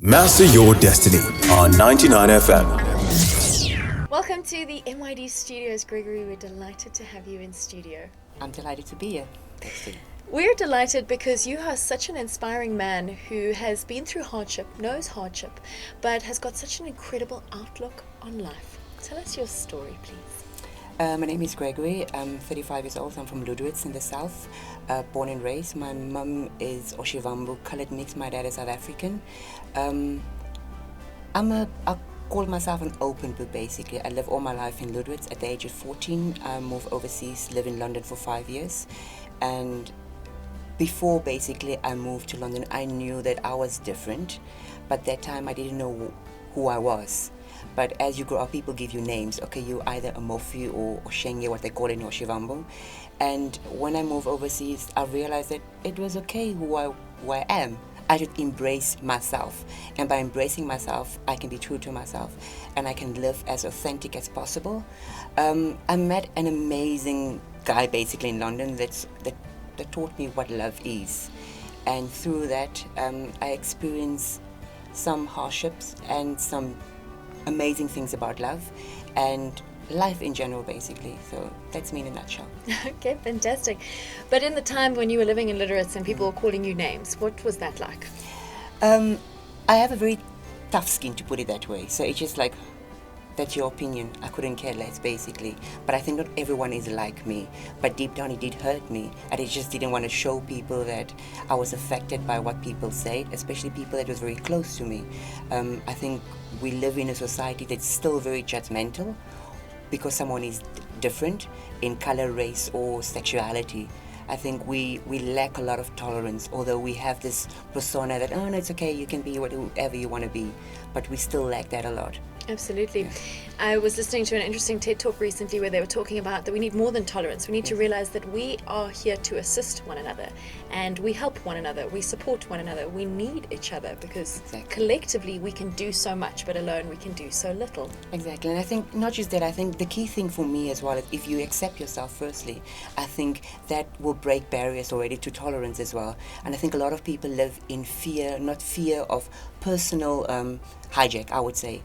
Master your destiny on 99 FM. Welcome to the MYD Studios, Gregory. We're delighted to have you in studio. I'm delighted to be here. We're delighted because you are such an inspiring man who has been through hardship, knows hardship, but has got such an incredible outlook on life. Tell us your story, please. My name is Gregory. I'm 35 years old. I'm from Ludwitz in the south, born and raised. My mum is Oshivambu, colored mix. My dad is South African. I call myself an open book, basically. I live all my life in Ludwitz. At the age of 14, I moved overseas, live in London for 5 years. And before, basically, I moved to London, I knew that I was different. But that time, I didn't know who I was. But as you grow up, people give you names. Okay, you're either a Mofi or Shenge, what they call it in Oshivambo. And when I moved overseas, I realized that it was okay who I am. I should embrace myself. And by embracing myself, I can be true to myself. And I can live as authentic as possible. I met an amazing guy, basically, in London that taught me what love is. And through that, I experienced some hardships and some amazing things about love and life in general, basically. So that's me in a nutshell. Okay, fantastic. But in the time when you were living in Ludwitz and people were calling you names, what was that like? I have a very tough skin, to put it that way. So it's just like, that's your opinion. I couldn't care less, basically. But I think not everyone is like me. But deep down, it did hurt me. And I just didn't want to show people that I was affected by what people said, especially people that was very close to me. I think we live in a society that's still very judgmental because someone is different in color, race, or sexuality. I think we lack a lot of tolerance, although we have this persona that, oh no, it's okay, you can be whatever you want to be. But we still lack that a lot. Absolutely. I was listening to an interesting TED Talk recently where they were talking about that we need more than tolerance. We need to realize that we are here to assist one another and we help one another, we support one another, we need each other because collectively we can do so much, but alone we can do so little. Exactly. And I think not just that, I think the key thing for me as well is if you accept yourself firstly, I think that will break barriers already to tolerance as well. And I think a lot of people live in fear, not fear of personal hijack, I would say.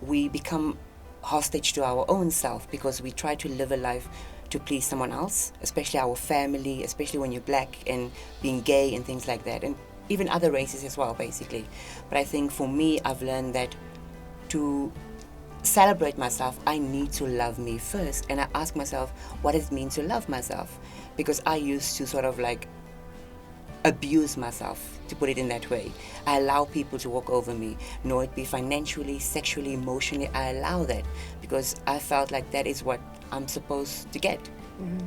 We become hostage to our own self because we try to live a life to please someone else, especially our family, especially when you're black and being gay and things like that, and even other races as well, basically. But I think for me, I've learned that to celebrate myself, I need to love me first. And I ask myself, what does it mean to love myself? Because I used to sort of like abuse myself, to put it in that way. I allow people to walk over me, know it be financially, sexually, emotionally. I allow that because I felt like that is what I'm supposed to get.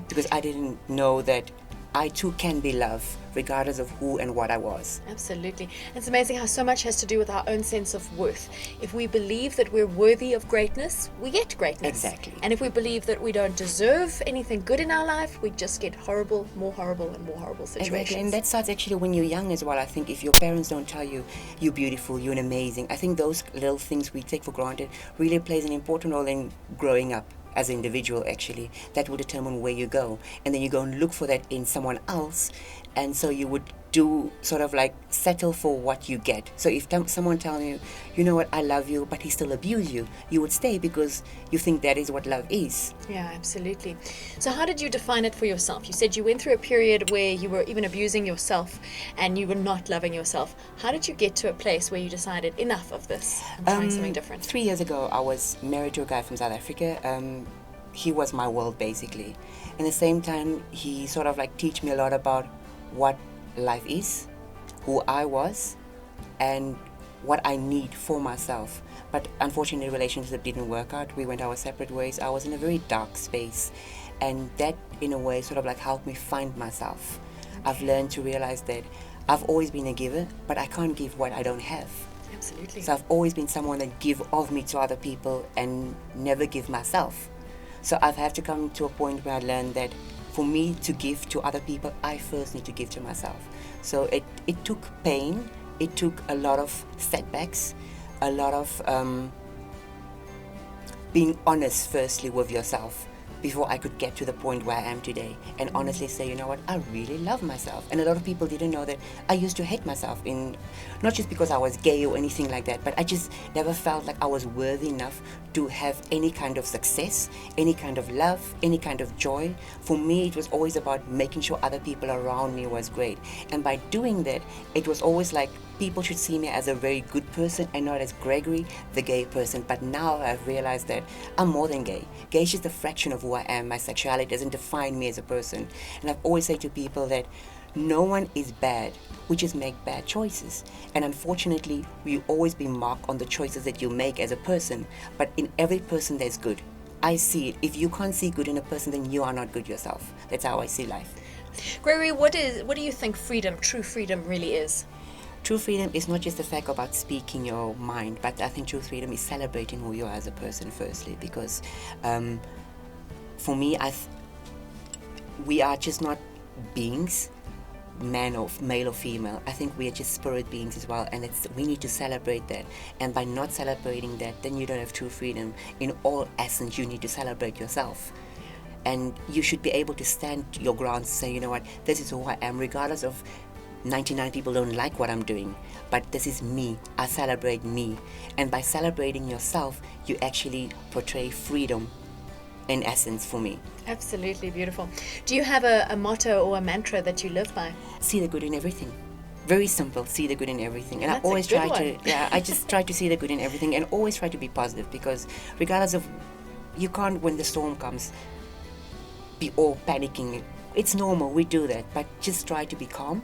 Because I didn't know that I too can be loved regardless of who and what I was. Absolutely. It's amazing how so much has to do with our own sense of worth. If we believe that we're worthy of greatness, we get greatness. Exactly. And if we believe that we don't deserve anything good in our life, we just get horrible and more horrible situations. Exactly. And that starts actually when you're young as well. I think if your parents don't tell you you're beautiful, you're amazing, I think those little things we take for granted really plays an important role in growing up as an individual. Actually, that will determine where you go, and then you go and look for that in someone else, and so you would do sort of like settle for what you get. So if someone tells you, you know what, I love you, but he still abuse you, you would stay because you think that is what love is. Yeah, absolutely. So how did you define it for yourself? You said you went through a period where you were even abusing yourself and you were not loving yourself. How did you get to a place where you decided enough of this and trying something different? 3 years ago, I was married to a guy from South Africa. He was my world, basically. And at the same time, he sort of like teach me a lot about what life is, who I was, and what I need for myself. But unfortunately, the relationship didn't work out. We went our separate ways. I was in a very dark space, and that in a way sort of like helped me find myself. I've learned to realize that I've always been a giver, but I can't give what I don't have. Absolutely. So I've always been someone that give of me to other people and never give myself. So I've had to come to a point where I learned that for me to give to other people, I first need to give to myself. So it took pain, it took a lot of setbacks, a lot of being honest firstly with yourself before I could get to the point where I am today and honestly say, you know what, I really love myself. And a lot of people didn't know that I used to hate myself, in not just because I was gay or anything like that, but I just never felt like I was worthy enough to have any kind of success, any kind of love, any kind of joy. For me, it was always about making sure other people around me was great. And by doing that, it was always like people should see me as a very good person and not as Gregory, the gay person. But now I've realized that I'm more than gay. Gay is just a fraction of who I am. My sexuality doesn't define me as a person. And I've always said to people that no one is bad. We just make bad choices. And unfortunately, we always be marked on the choices that you make as a person. But in every person, there's good. I see it. If you can't see good in a person, then you are not good yourself. That's how I see life. Gregory, what do you think true freedom really is? True freedom is not just the fact about speaking your mind, but I think true freedom is celebrating who you are as a person, firstly, because for me, we are just not beings, male or female. I think we are just spirit beings as well, and we need to celebrate that. And by not celebrating that, then you don't have true freedom. In all essence, you need to celebrate yourself. And you should be able to stand your ground and say, you know what, this is who I am, regardless of 99 people don't like what I'm doing, but this is me. I celebrate me. And by celebrating yourself, you actually portray freedom in essence for me. Absolutely beautiful. Do you have a motto or a mantra that you live by? See the good in everything. Very simple, see the good in everything. And That's I always a good try one. I just try to see the good in everything and always try to be positive, because regardless of, you can't, when the storm comes, be all panicking. It's normal, we do that, but just try to be calm.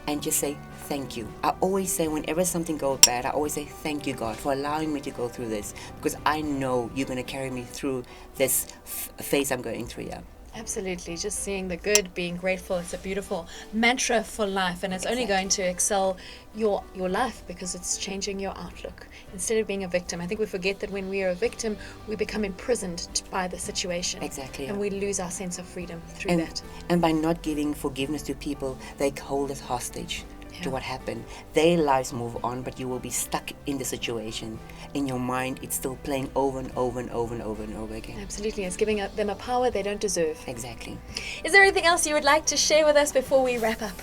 And just say thank you. I always say, whenever something goes bad, I always say thank you, God, for allowing me to go through this, because I know you're going to carry me through this phase I'm going through. Yeah. Absolutely. Just seeing the good, being grateful. It's a beautiful mantra for life, and it's only going to excel your life because it's changing your outlook. Instead of being a victim, I think we forget that when we are a victim, we become imprisoned by the situation. Exactly. And we lose our sense of freedom through that. And by not giving forgiveness to people, they hold us hostage to Yeah. what happened. Their lives move on, but you will be stuck in the situation. In your mind, it's still playing over and over and over and over and over again. Absolutely. It's giving them a power they don't deserve. Exactly. Is there anything else you would like to share with us before we wrap up?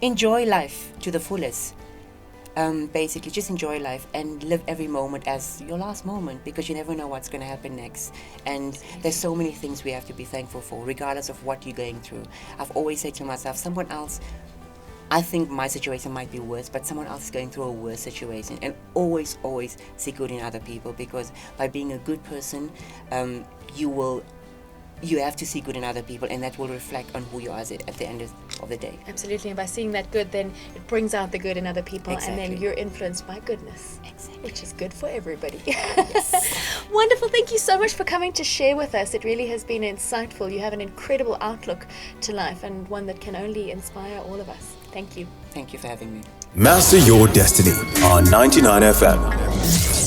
Enjoy life to the fullest. Basically, just enjoy life and live every moment as your last moment, because you never know what's going to happen next. And there's so many things we have to be thankful for, regardless of what you're going through. I've always said to myself, someone else, I think my situation might be worse, but someone else is going through a worse situation. And always see good in other people, because by being a good person, you have to see good in other people, and that will reflect on who you are at the end of the day. Absolutely. And by seeing that good, then it brings out the good in other people. Exactly. And then you're influenced by goodness. Exactly. Which is good for everybody. Wonderful. Thank you so much for coming to share with us. It really has been insightful. You have an incredible outlook to life, and one that can only inspire all of us. Thank you. Thank you for having me. Master your destiny on 99 FM.